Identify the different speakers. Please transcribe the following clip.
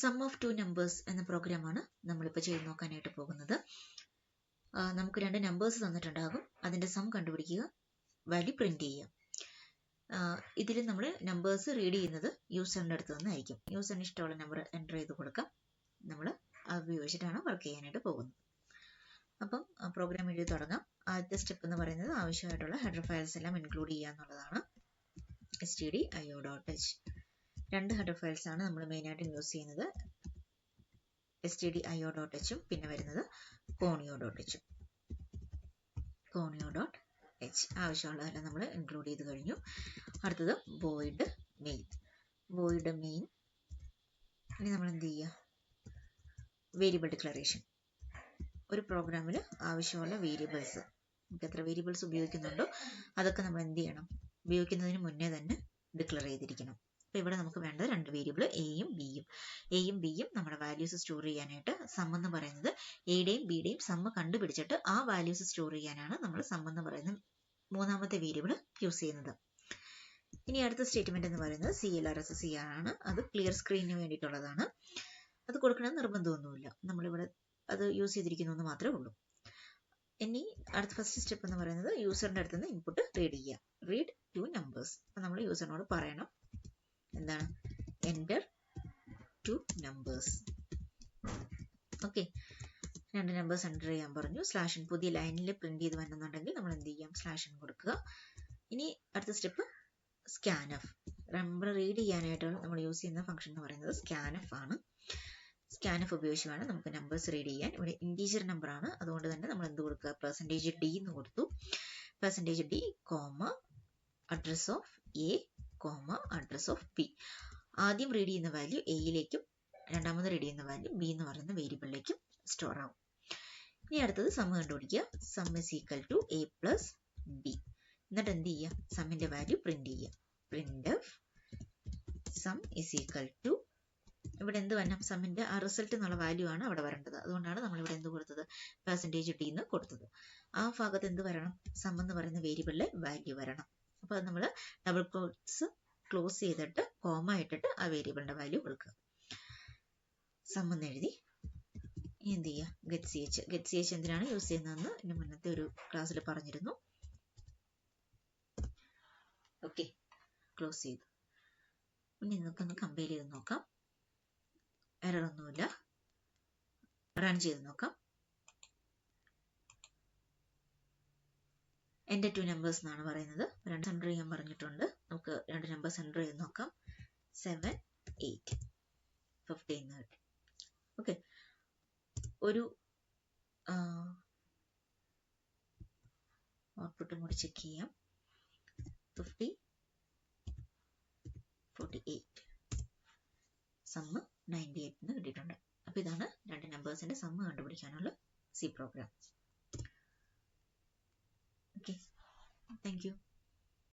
Speaker 1: Some of two numbers എന്ന പ്രോഗ്രാമാണ് നമ്മളിപ്പോൾ ചെയ്ത് നോക്കാനായിട്ട് പോകുന്നത്. നമുക്ക് രണ്ട് നമ്പേഴ്സ് തന്നിട്ടുണ്ടാകും, അതിൻ്റെ സം കണ്ടുപിടിക്കുക, വാല്യൂ പ്രിന്റ് ചെയ്യുക. ഇതിൽ നമ്മൾ നമ്പേഴ്സ് റീഡ് ചെയ്യുന്നത് യൂസറിൻ്റെ അടുത്ത് നിന്നായിരിക്കും. യൂസറിന് ഇഷ്ടമുള്ള നമ്പർ എൻ്റർ ചെയ്ത് കൊടുക്കാം. നമ്മൾ അത് ഉപയോഗിച്ചിട്ടാണ് വർക്ക് ചെയ്യാനായിട്ട് പോകുന്നത്. അപ്പം പ്രോഗ്രാം എഴുതി തുടങ്ങാം. ആദ്യത്തെ സ്റ്റെപ്പ് എന്ന് പറയുന്നത് ആവശ്യമായിട്ടുള്ള ഹെഡർ ഫയൽസ് എല്ലാം ഇൻക്ലൂഡ് ചെയ്യുക എന്നുള്ളതാണ്. stdio.h രണ്ട് ഹെഡർ ഫയൽസ് ആണ് നമ്മൾ മെയിനായിട്ടും യൂസ് ചെയ്യുന്നത്. stdio.h പിന്നെ വരുന്നത് conio.h. conio.h ആവശ്യമുള്ളതെല്ലാം നമ്മൾ ഇൻക്ലൂഡ് ചെയ്ത് കഴിഞ്ഞു. അടുത്തത് void main. ഇനി നമ്മൾ എന്ത് ചെയ്യുക? Variable declaration. ഒരു പ്രോഗ്രാമിൽ ആവശ്യമുള്ള വേരിയബിൾസ്, നമുക്ക് എത്ര വേരിയബിൾസ് ഉപയോഗിക്കുന്നുണ്ടോ അതൊക്കെ നമ്മൾ എന്ത് ചെയ്യണം? ഉപയോഗിക്കുന്നതിന് മുന്നേ തന്നെ ഡിക്ലെയർ ചെയ്തിരിക്കണം. അപ്പോൾ ഇവിടെ നമുക്ക് വേണ്ടത് രണ്ട് വേരിയബിൾ എയും ബിയും നമ്മുടെ വാല്യൂസ് സ്റ്റോർ ചെയ്യാനായിട്ട്. സം എന്ന് പറയുന്നത് എയുടെയും ബിയുടെയും സമ്മ് കണ്ടുപിടിച്ചിട്ട് ആ വാല്യൂസ് സ്റ്റോർ ചെയ്യാനാണ് നമ്മൾ സം എന്ന് പറയുന്ന മൂന്നാമത്തെ വേരിയബിൾ യൂസ് ചെയ്യുന്നത്. ഇനി അടുത്ത സ്റ്റേറ്റ്മെന്റ് എന്ന് പറയുന്നത് CLRSC ആണ്. അത് ക്ലിയർ സ്ക്രീനിന് വേണ്ടിയിട്ടുള്ളതാണ്. അത് കൊടുക്കണമെന്ന് നിർബന്ധമൊന്നുമില്ല, നമ്മളിവിടെ അത് യൂസ് ചെയ്തിരിക്കുന്നു എന്ന് മാത്രമേ ഉള്ളൂ. ഇനി അടുത്ത ഫസ്റ്റ് സ്റ്റെപ്പ് എന്ന് പറയുന്നത് യൂസറിൻ്റെ അടുത്ത് നിന്ന് ഇൻപുട്ട് റീഡ് ചെയ്യുക. Read two numbers. അപ്പം നമ്മൾ യൂസറിനോട് പറയണം എന്താണ്? Enter two numbers. ഓക്കെ, രണ്ട് നമ്പേഴ്സ് എൻ്റർ ചെയ്യാൻ പറഞ്ഞു. സ്ലാഷൻ പുതിയ ലൈനിൽ പ്രിന്റ് ചെയ്ത് വരണമെന്നുണ്ടെങ്കിൽ നമ്മൾ എന്ത് ചെയ്യാം? സ്ലാഷൻ കൊടുക്കുക. ഇനി അടുത്ത സ്റ്റെപ്പ് സ്കാൻഎഫ്. നമ്പർ റീഡ് ചെയ്യാനായിട്ട് നമ്മൾ യൂസ് ചെയ്യുന്ന ഫംഗ്ഷൻ എന്ന് പറയുന്നത് സ്കാൻഎഫ് ആണ്. സ്കാൻഎഫ് ഉപയോഗിച്ച് വേണം നമുക്ക് നമ്പേഴ്സ് റീഡ് ചെയ്യാൻ. ഇവിടെ ഇൻറ്റീജർ നമ്പർ ആണ്, അതുകൊണ്ട് തന്നെ നമ്മൾ എന്ത് കൊടുക്കുക? %d എന്ന് കൊടുത്തു. %d, address of A, address of B. ആദ്യം റീഡ് ചെയ്യുന്ന വാല്യൂ എയിലേക്കും രണ്ടാമത് റീഡ് ചെയ്യുന്ന വാല്യൂ ബി എന്ന് പറയുന്ന വേരിയബിളിലേക്കും സ്റ്റോർ ആവും. ഇനി അടുത്തത് സം കണ്ടുപിടിക്കുക. Sum is equal to a plus b. എന്നിട്ട് എന്ത് ചെയ്യുക? സമ്മിന്റെ വാല്യൂ പ്രിന്റ് ചെയ്യുക. printf sum is equal to, ഇവിടെ എന്ത് വരണം? സമ്മിന്റെ ആ റിസൾട്ട് എന്നുള്ള വാല്യൂ ആണ് അവിടെ വരേണ്ടത്. അതുകൊണ്ടാണ് നമ്മൾ ഇവിടെ എന്ത് കൊടുത്തത്? %d എന്ന് കൊടുത്തത്. ആ ഭാഗത്ത് എന്ത് വരണം? സം എന്ന് പറയുന്ന വേരിയബിളിലെ വാല്യൂ വരണം. അപ്പോൾ അത് നമ്മൾ ഡബിൾ കോട്ട്സ് ക്ലോസ് ചെയ്തിട്ട് കോമ ഇട്ടിട്ട് ആ വേരിയബിളിന്റെ വാല്യൂ കൊടുക്കുക. സം എന്ന് എഴുതി എന്ത് ചെയ്യുക? ഗെറ്റ് ch എന്തിനാണ് യൂസ് ചെയ്യുന്നതെന്ന് ഇതിന് മുന്നത്തെ ഒരു ക്ലാസ്സിൽ പറഞ്ഞിരുന്നു. ഓക്കെ, ക്ലോസ് ചെയ്തു. ഇനി നമുക്കൊന്ന് കമ്പയർ ചെയ്ത് നോക്കാം. എറർ ഒന്നുമില്ല. റൺ ചെയ്ത് നോക്കാം. എൻ്റെ ടു നമ്പേഴ്സ് എന്നാണ് പറയുന്നത്. രണ്ട് എൻ്റർ ചെയ്യാൻ പറഞ്ഞിട്ടുണ്ട്. നമുക്ക് രണ്ട് നമ്പേഴ്സ് എൻ്റർ ചെയ്ത് നോക്കാം. 7, 8, 15 കിട്ടി. ഓക്കെ, ഒരു ഔട്ട്പുട്ടും കൂടി ചെക്ക് ചെയ്യാം. 50, 48, സമ്മ് 98 എന്ന് കിട്ടിയിട്ടുണ്ട്. അപ്പോൾ ഇതാണ് രണ്ട് നമ്പേഴ്സിന്റെ സമ്മ് കണ്ടുപിടിക്കാനുള്ള C program. Okay, thank U.